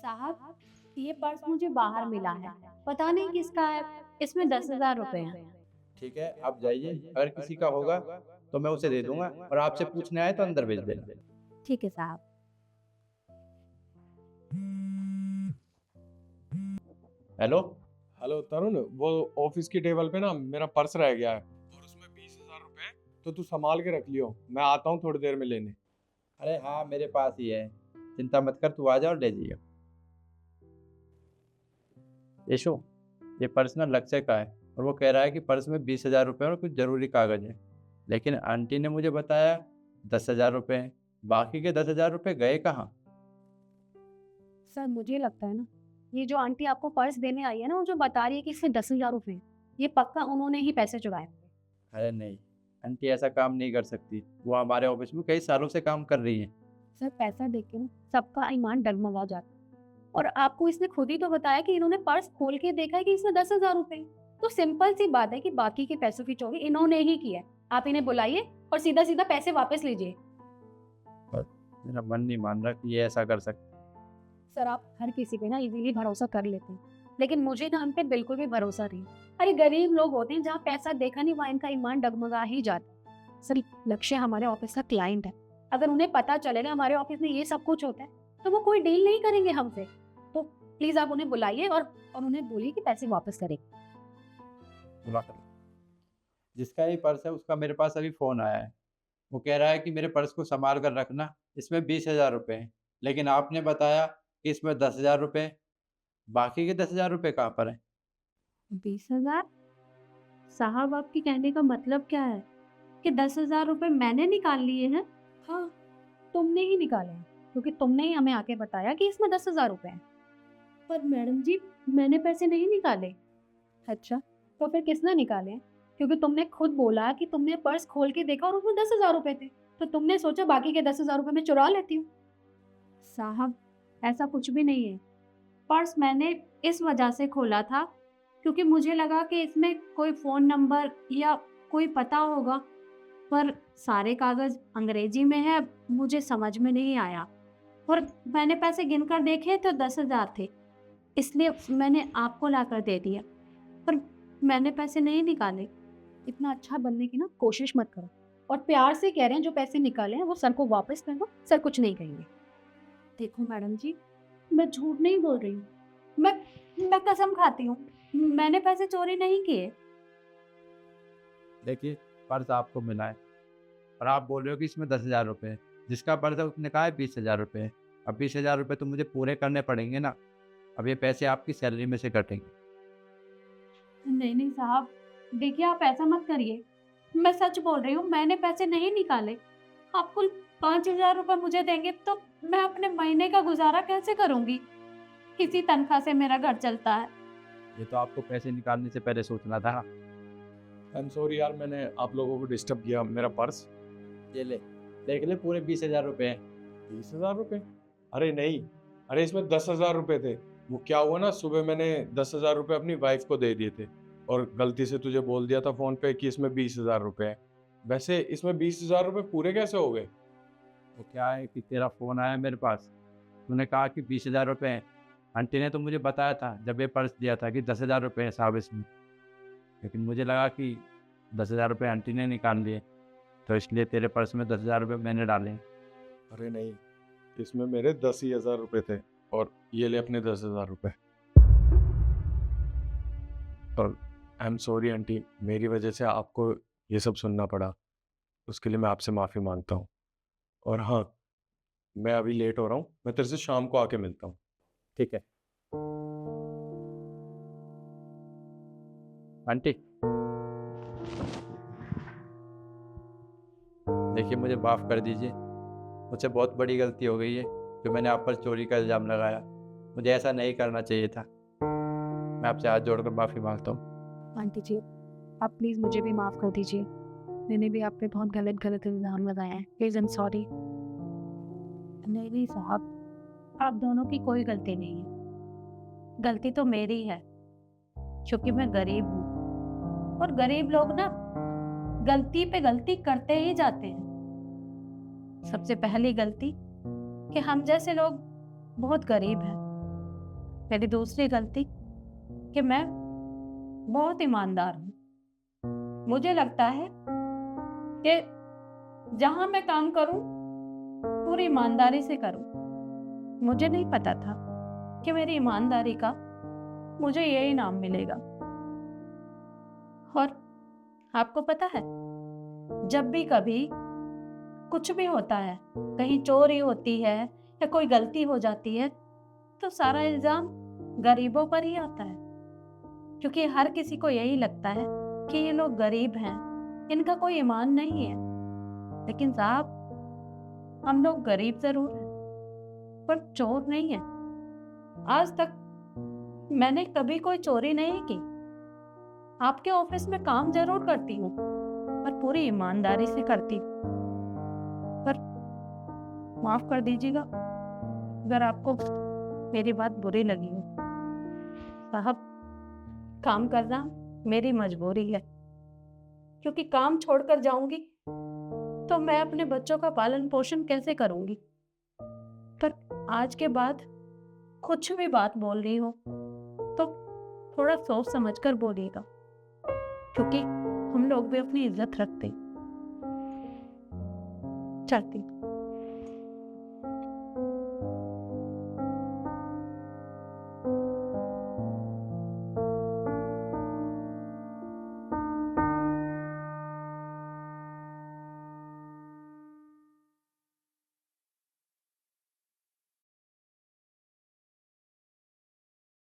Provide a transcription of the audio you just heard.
साहब, ये पर्स मुझे बाहर मिला है। पता नहीं किसका है। इसमें 10,000 रुपए हैं। ठीक है, आप जाइए, अगर किसी का होगा तो मैं उसे दे दूँगा और आपसे पूछने आए तो अंदर भेज देना। ठीक है साहब। हेलो? हेलो तरुण, वो ऑफिस की टेबल पे ना मेरा पर्स रह गया है और उसमें 20,000 रुपए हैं, तो तू संभाल के रख लियो। मैं आता हूँ थोड़ी देर में लेने। अरे हाँ, मेरे पास ही है। चिंता मत कर, तू आ जा और ले जाइए। यशु, ये पर्स ना लक्ष्य का है और वो कह रहा है कि पर्स में 20,000 रुपये और कुछ ज़रूरी कागज़ हैं। लेकिन आंटी ने मुझे बताया 10,000 रुपये हैं। बाकी के 10,000 रुपये गए कहाँ? सर, मुझे लगता है ना, ये जो आंटी आपको पर्स देने आई है ना, वो जो बता रही है कि इसमें 10,000 रुपए हैं, ये पक्का उन्होंने ही पैसे चुराए होंगे। अरे नहीं, आंटी ऐसा काम नहीं कर सकती। वो हमारे ऑफिस में कई सालों से काम कर रही हैं। सर, पैसा देख के ना सबका ईमान डगमगा जाता है। और आपको इसने खुद ही तो बताया कि इन्होंने पर्स खोल के देखा है कि इसमें 10,000 रुपए हैं। तो सिंपल सी बात है कि बाकी के पैसों की चोरी इन्होंने ही की है। आप इन्हें बुलाइए और सीधा सीधा पैसे वापस लीजिए। पर मेरा मन नहीं मान रहा कि ये ऐसा कर सकते। सर, आप हर किसी पे ना इजीली भरोसा कर लेते हैं, लेकिन मुझे ना उन पे बिल्कुल भी भरोसा नहीं। अरे गरीब लोग होते हैं, जहाँ पैसा देखा नहीं वहाँ इनका ईमान डगमगा ही जाता है। सर, लक्ष्य हमारे ऑफिस का क्लाइंट है। अगर उन्हें पता चलेगा हमारे ऑफिस में ये सब कुछ होता है तो वो कोई डील नहीं करेंगे हमसे। तो प्लीज आप उन्हें बुलाइए और उन्हें बोलिए कि पैसे वापस करें। बुला कर लो। जिसका ये पर्स है उसका मेरे पास अभी फ़ोन आया है। वो कह रहा है कि मेरे पर्स को संभाल कर रखना, इसमें 20,000 रुपये हैं। लेकिन आपने बताया कि इसमें 10,000 रुपये हैं। बाकी के 10,000 रुपये कहाँ पर हैं? 20,000? साहब, आपके कहने का मतलब क्या है कि 10,000 रुपए मैंने निकाल लिए हैं? हाँ, तुमने ही निकाले हैं, क्योंकि तुमने ही हमें आके बताया कि इसमें 10,000 रुपए हैं। पर मैडम जी, मैंने पैसे नहीं निकाले। अच्छा, तो फिर किसने निकाले हैं? क्योंकि तुमने खुद बोला कि तुमने पर्स खोल के देखा और उसमें 10,000 रुपए थे, तो तुमने सोचा बाकी के 10,000 रुपए मैं चुरा लेती हूँ। साहब, ऐसा कुछ भी नहीं है। पर्स मैंने इस वजह से खोला था क्योंकि मुझे लगा कि इसमें कोई फ़ोन नंबर या कोई पता होगा, पर सारे कागज़ अंग्रेजी में है, मुझे समझ में नहीं आया। और मैंने पैसे गिनकर देखे तो 10,000 थे, इसलिए मैंने आपको लाकर दे दिया। पर मैंने पैसे नहीं निकाले। इतना अच्छा बनने की ना कोशिश मत करो। और प्यार से कह रहे हैं जो पैसे निकाले हैं वो सर को वापस कर दो, सर कुछ नहीं कहेंगे। देखो मैडम जी, मैं झूठ नहीं बोल रही हूँ। मैं कसम खाती हूँ, मैंने पैसे चोरी नहीं किए। देखिए, पर्स आपको मिला है और आप बोल रहे हो कि इसमें 10,000 रुपये हैं। जिसका पर्स है उसने कहा है 20,000 रुपये हैं। अब 20,000 रुपये तो मुझे पूरे करने पड़ेंगे ना। अब ये पैसे आपकी सैलरी में से कटेंगे। नहीं नहीं साहब, देखिए आप ऐसा मत करिए। मैं सच बोल रही हूँ, मैंने पैसे नहीं निकाले। आप कुल 5,000 रुपये मुझे देंगे तो मैं अपने महीने का गुजारा कैसे करूँगी? इसी तनख्वाह से मेरा घर चलता है। ये तो आपको पैसे निकालने से पहले सोचना था। आई एम सॉरी यार, मैंने आप लोगों को डिस्टर्ब किया। मेरा पर्स ये ले, देख ले, पूरे 20,000 रुपये हैं। 20,000 रुपए? अरे नहीं, अरे इसमें 10,000 रुपए थे। वो क्या हुआ ना, सुबह मैंने 10,000 रुपए अपनी वाइफ को दे दिए थे और गलती से तुझे बोल दिया था फोन पे कि इसमें 20,000 रुपए है। वैसे इसमें 20,000 रुपए पूरे कैसे हो गए? वो क्या है कि तेरा फ़ोन आया मेरे पास, तूने कहा कि 20,000 रुपये हैं। आंटी ने तो मुझे बताया था जब ये पर्स दिया था कि 10,000 रुपये हैं साहब इसमें। लेकिन मुझे लगा कि 10,000 रुपये आंटी ने निकाल लिए, तो इसलिए तेरे पर्स में 10,000 रुपये मैंने डाले। अरे नहीं, इसमें मेरे 10,000 रुपए थे और ये ले अपने 10,000 रुपए। और आई एम सॉरी आंटी, मेरी वजह से आपको ये सब सुनना पड़ा। उसके लिए मैं आपसे माफ़ी मांगता हूँ। और हाँ, मैं अभी लेट हो रहा हूँ, मैं तेरे से शाम को आके मिलता हूँ। ठीक है आंटी, देखिए मुझे माफ़ कर दीजिए। मुझसे बहुत बड़ी गलती हो गई है जो मैंने आप पर चोरी का इल्ज़ाम लगाया। मुझे ऐसा नहीं करना चाहिए था। मैं आपसे हाथ जोड़कर माफ़ी मांगता हूँ। आंटी जी, आप प्लीज़ मुझे भी माफ़ कर दीजिए। मैंने भी आप पे बहुत गलत गलत इल्ज़ाम लगाए हैं। Please I am sorry. नहीं नहीं साहब, आप दोनों की कोई गलती नहीं है। गलती तो मेरी है, क्योंकि मैं गरीब हूँ। और गरीब लोग ना गलती पे गलती करते ही जाते हैं। सबसे पहली गलती कि हम जैसे लोग बहुत गरीब हैं। मेरी दूसरी गलती कि मैं बहुत ईमानदार हूँ। मुझे लगता है कि जहाँ मैं काम करूँ पूरी ईमानदारी से करूँ। मुझे नहीं पता था कि मेरी ईमानदारी का मुझे ये इनाम मिलेगा। और आपको पता है, जब भी कभी कुछ भी होता है, कहीं चोरी होती है या कोई गलती हो जाती है, तो सारा इल्जाम गरीबों पर ही आता है, क्योंकि हर किसी को यही लगता है कि ये लोग गरीब हैं, इनका कोई ईमान नहीं है। लेकिन साहब, हम लोग गरीब जरूर हैं पर चोर नहीं है। आज तक मैंने कभी कोई चोरी नहीं की। आपके ऑफिस में काम जरूर करती हूँ पर पूरी ईमानदारी से करती हूँ। पर माफ कर दीजिएगा अगर आपको मेरी बात बुरी लगी हो। साहब, काम करना मेरी मजबूरी है, क्योंकि काम छोड़कर जाऊंगी तो मैं अपने बच्चों का पालन पोषण कैसे करूंगी। पर आज के बाद कुछ भी बात बोल रही हो तो थोड़ा सोच समझकर बोलिएगा, क्योंकि हम लोग भी अपनी इज्जत रखते हैं। चलती हूँ।